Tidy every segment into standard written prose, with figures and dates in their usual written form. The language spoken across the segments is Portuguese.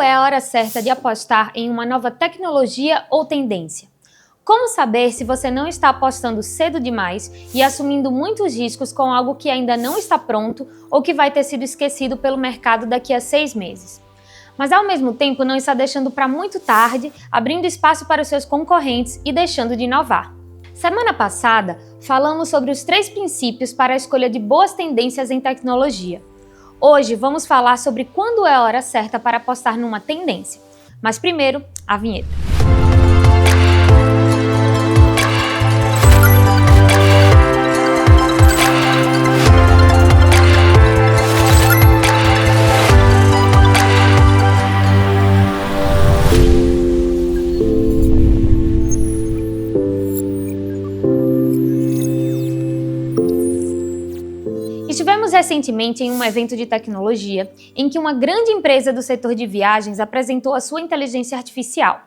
Qual é a hora certa de apostar em uma nova tecnologia ou tendência? Como saber se você não está apostando cedo demais e assumindo muitos riscos com algo que ainda não está pronto ou que vai ter sido esquecido pelo mercado daqui a 6 meses? Mas ao mesmo tempo não está deixando para muito tarde, abrindo espaço para os seus concorrentes e deixando de inovar. Semana passada, falamos sobre os 3 princípios para a escolha de boas tendências em tecnologia. Hoje vamos falar sobre quando é a hora certa para apostar numa tendência. Mas primeiro, a vinheta. Estivemos recentemente em um evento de tecnologia em que uma grande empresa do setor de viagens apresentou a sua inteligência artificial.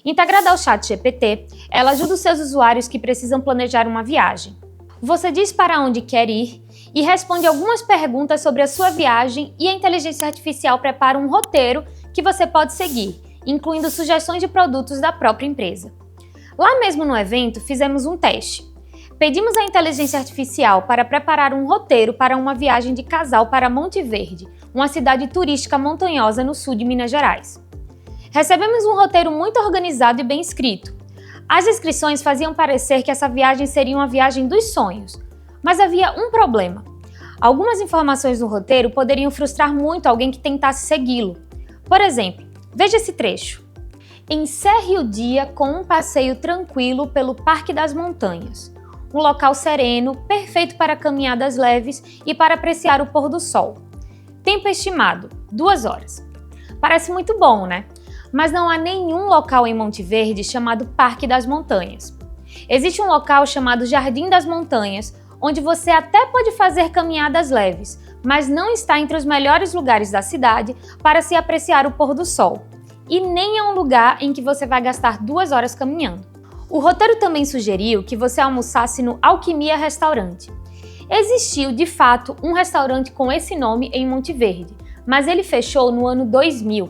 Integrada ao ChatGPT, ela ajuda os seus usuários que precisam planejar uma viagem. Você diz para onde quer ir e responde algumas perguntas sobre a sua viagem e a inteligência artificial prepara um roteiro que você pode seguir, incluindo sugestões de produtos da própria empresa. Lá mesmo no evento, fizemos um teste. Pedimos à inteligência artificial para preparar um roteiro para uma viagem de casal para Monte Verde, uma cidade turística montanhosa no sul de Minas Gerais. Recebemos um roteiro muito organizado e bem escrito. As descrições faziam parecer que essa viagem seria uma viagem dos sonhos, mas havia um problema. Algumas informações no roteiro poderiam frustrar muito alguém que tentasse segui-lo. Por exemplo, veja esse trecho. Encerre o dia com um passeio tranquilo pelo Parque das Montanhas. Um local sereno, perfeito para caminhadas leves e para apreciar o pôr do sol. Tempo estimado, 2 horas. Parece muito bom, né? Mas não há nenhum local em Monte Verde chamado Parque das Montanhas. Existe um local chamado Jardim das Montanhas, onde você até pode fazer caminhadas leves, mas não está entre os melhores lugares da cidade para se apreciar o pôr do sol. E nem é um lugar em que você vai gastar 2 horas caminhando. O roteiro também sugeriu que você almoçasse no Alquimia Restaurante. Existiu, de fato, um restaurante com esse nome em Monte Verde, mas ele fechou no ano 2000.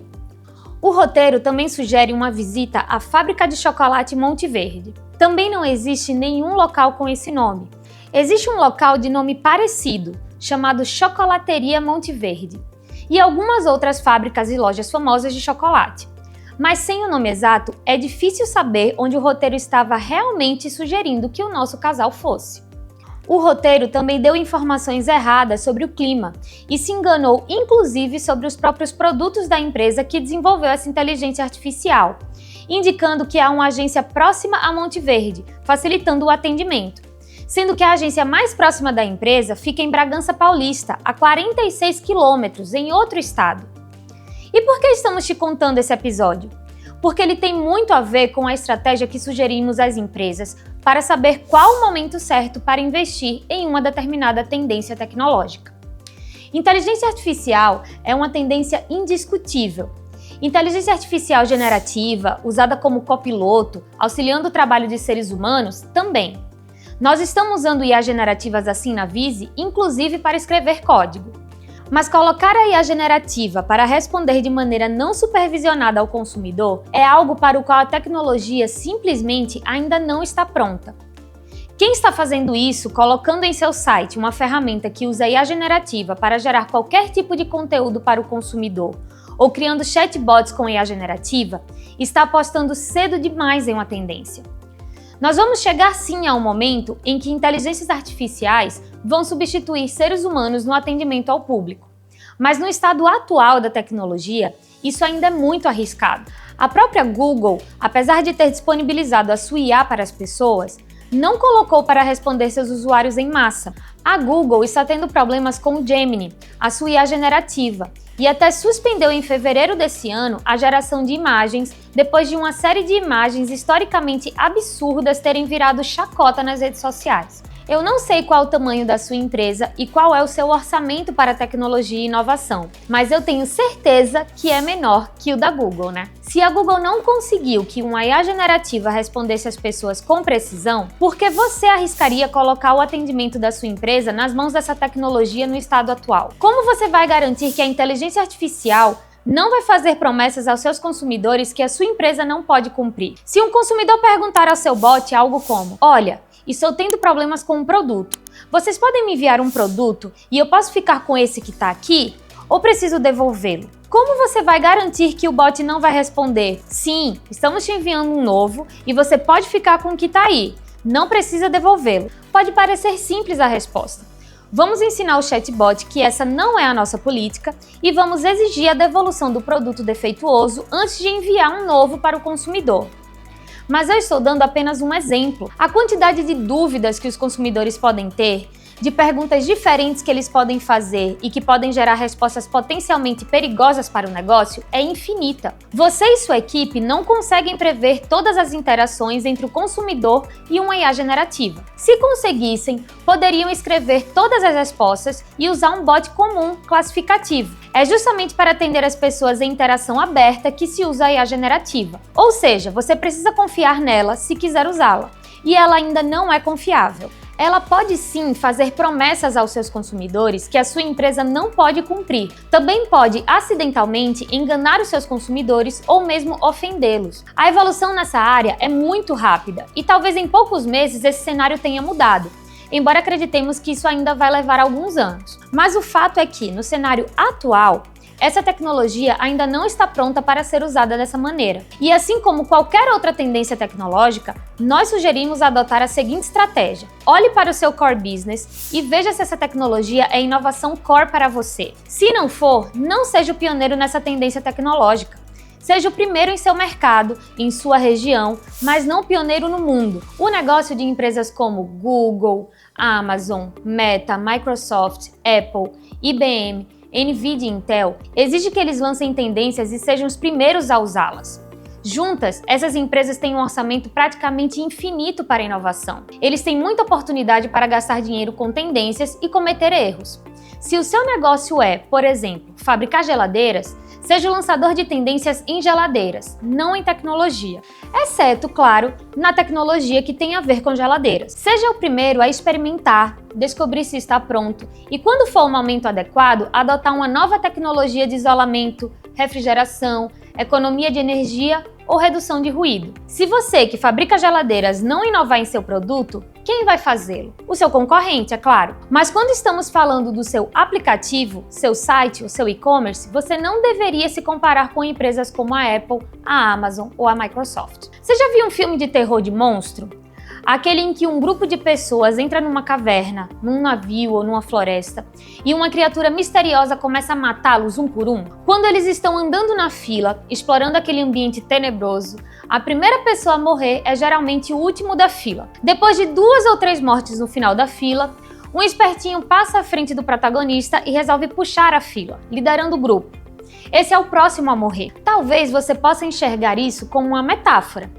O roteiro também sugere uma visita à Fábrica de Chocolate Monte Verde. Também não existe nenhum local com esse nome. Existe um local de nome parecido, chamado Chocolateria Monte Verde, e algumas outras fábricas e lojas famosas de chocolate. Mas sem o nome exato, é difícil saber onde o roteiro estava realmente sugerindo que o nosso casal fosse. O roteiro também deu informações erradas sobre o clima e se enganou inclusive sobre os próprios produtos da empresa que desenvolveu essa inteligência artificial, indicando que há uma agência próxima a Monte Verde, facilitando o atendimento, sendo que a agência mais próxima da empresa fica em Bragança Paulista, a 46 quilômetros, em outro estado. E por que estamos te contando esse episódio? Porque ele tem muito a ver com a estratégia que sugerimos às empresas para saber qual o momento certo para investir em uma determinada tendência tecnológica. Inteligência artificial é uma tendência indiscutível. Inteligência artificial generativa, usada como copiloto, auxiliando o trabalho de seres humanos, também. Nós estamos usando IA generativas assim na Vize, inclusive para escrever código. Mas colocar a IA generativa para responder de maneira não supervisionada ao consumidor é algo para o qual a tecnologia simplesmente ainda não está pronta. Quem está fazendo isso, colocando em seu site uma ferramenta que usa IA generativa para gerar qualquer tipo de conteúdo para o consumidor, ou criando chatbots com IA generativa, está apostando cedo demais em uma tendência. Nós vamos chegar sim a um momento em que inteligências artificiais vão substituir seres humanos no atendimento ao público. Mas no estado atual da tecnologia, isso ainda é muito arriscado. A própria Google, apesar de ter disponibilizado a sua IA para as pessoas, não colocou para responder seus usuários em massa. A Google está tendo problemas com o Gemini, a sua IA generativa, e até suspendeu em fevereiro desse ano a geração de imagens depois de uma série de imagens historicamente absurdas terem virado chacota nas redes sociais. Eu não sei qual o tamanho da sua empresa e qual é o seu orçamento para tecnologia e inovação, mas eu tenho certeza que é menor que o da Google, né? Se a Google não conseguiu que uma IA generativa respondesse às pessoas com precisão, por que você arriscaria colocar o atendimento da sua empresa nas mãos dessa tecnologia no estado atual? Como você vai garantir que a inteligência artificial Não vai fazer promessas aos seus consumidores que a sua empresa não pode cumprir. Se um consumidor perguntar ao seu bot algo como: olha, estou tendo problemas com um produto, vocês podem me enviar um produto e eu posso ficar com esse que está aqui? Ou preciso devolvê-lo? Como você vai garantir que o bot não vai responder: sim, estamos te enviando um novo e você pode ficar com o que está aí, não precisa devolvê-lo? Pode parecer simples a resposta. Vamos ensinar o chatbot que essa não é a nossa política e vamos exigir a devolução do produto defeituoso antes de enviar um novo para o consumidor. Mas eu estou dando apenas um exemplo. A quantidade de dúvidas que os consumidores podem ter, de perguntas diferentes que eles podem fazer e que podem gerar respostas potencialmente perigosas para o negócio é infinita. Você e sua equipe não conseguem prever todas as interações entre o consumidor e uma IA generativa. Se conseguissem, poderiam escrever todas as respostas e usar um bot comum classificativo. É justamente para atender as pessoas em interação aberta que se usa a IA generativa. Ou seja, você precisa confiar nela se quiser usá-la. E ela ainda não é confiável. Ela pode sim fazer promessas aos seus consumidores que a sua empresa não pode cumprir. Também pode acidentalmente enganar os seus consumidores ou mesmo ofendê-los. A evolução nessa área é muito rápida e talvez em poucos meses esse cenário tenha mudado, embora acreditemos que isso ainda vai levar alguns anos. Mas o fato é que, no cenário atual, essa tecnologia ainda não está pronta para ser usada dessa maneira. E assim como qualquer outra tendência tecnológica, nós sugerimos adotar a seguinte estratégia. Olhe para o seu core business e veja se essa tecnologia é inovação core para você. Se não for, não seja o pioneiro nessa tendência tecnológica. Seja o primeiro em seu mercado, em sua região, mas não pioneiro no mundo. O negócio de empresas como Google, Amazon, Meta, Microsoft, Apple, IBM, NVIDIA e Intel exige que eles lancem tendências e sejam os primeiros a usá-las. Juntas, essas empresas têm um orçamento praticamente infinito para a inovação. Eles têm muita oportunidade para gastar dinheiro com tendências e cometer erros. Se o seu negócio é, por exemplo, fabricar geladeiras, seja o lançador de tendências em geladeiras, não em tecnologia. Exceto, claro, na tecnologia que tem a ver com geladeiras. Seja o primeiro a experimentar, descobrir se está pronto e, quando for o momento adequado, adotar uma nova tecnologia de isolamento, refrigeração, economia de energia ou redução de ruído. Se você, que fabrica geladeiras, não inovar em seu produto, quem vai fazê-lo? O seu concorrente, é claro. Mas quando estamos falando do seu aplicativo, seu site ou seu e-commerce, você não deveria se comparar com empresas como a Apple, a Amazon ou a Microsoft. Você já viu um filme de terror de monstro? Aquele em que um grupo de pessoas entra numa caverna, num navio ou numa floresta e uma criatura misteriosa começa a matá-los um por um? Quando eles estão andando na fila, explorando aquele ambiente tenebroso, a primeira pessoa a morrer é geralmente o último da fila. Depois de 2 ou 3 mortes no final da fila, um espertinho passa à frente do protagonista e resolve puxar a fila, liderando o grupo. Esse é o próximo a morrer. Talvez você possa enxergar isso como uma metáfora.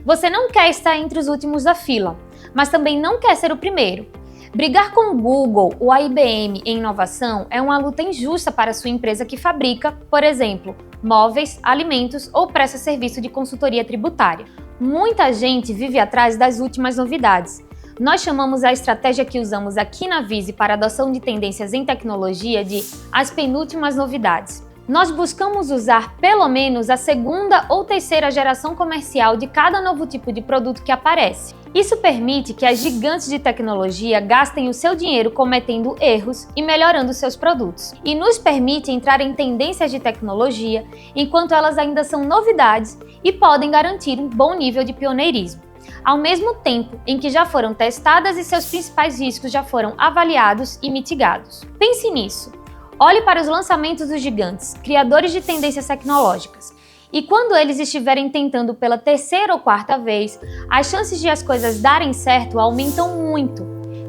Você não quer estar entre os últimos da fila, mas também não quer ser o primeiro. Brigar com o Google ou a IBM em inovação é uma luta injusta para a sua empresa que fabrica, por exemplo, móveis, alimentos ou presta serviço de consultoria tributária. Muita gente vive atrás das últimas novidades. Nós chamamos a estratégia que usamos aqui na Vise para a adoção de tendências em tecnologia de as penúltimas novidades. Nós buscamos usar pelo menos a 2ª ou 3ª geração comercial de cada novo tipo de produto que aparece. Isso permite que as gigantes de tecnologia gastem o seu dinheiro cometendo erros e melhorando seus produtos. E nos permite entrar em tendências de tecnologia enquanto elas ainda são novidades e podem garantir um bom nível de pioneirismo, ao mesmo tempo em que já foram testadas e seus principais riscos já foram avaliados e mitigados. Pense nisso. Olhe para os lançamentos dos gigantes, criadores de tendências tecnológicas. E quando eles estiverem tentando pela 3ª ou 4ª vez, as chances de as coisas darem certo aumentam muito.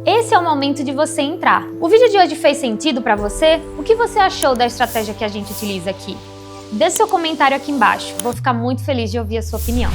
Esse é o momento de você entrar. O vídeo de hoje fez sentido para você? O que você achou da estratégia que a gente utiliza aqui? Deixe seu comentário aqui embaixo. Vou ficar muito feliz de ouvir a sua opinião.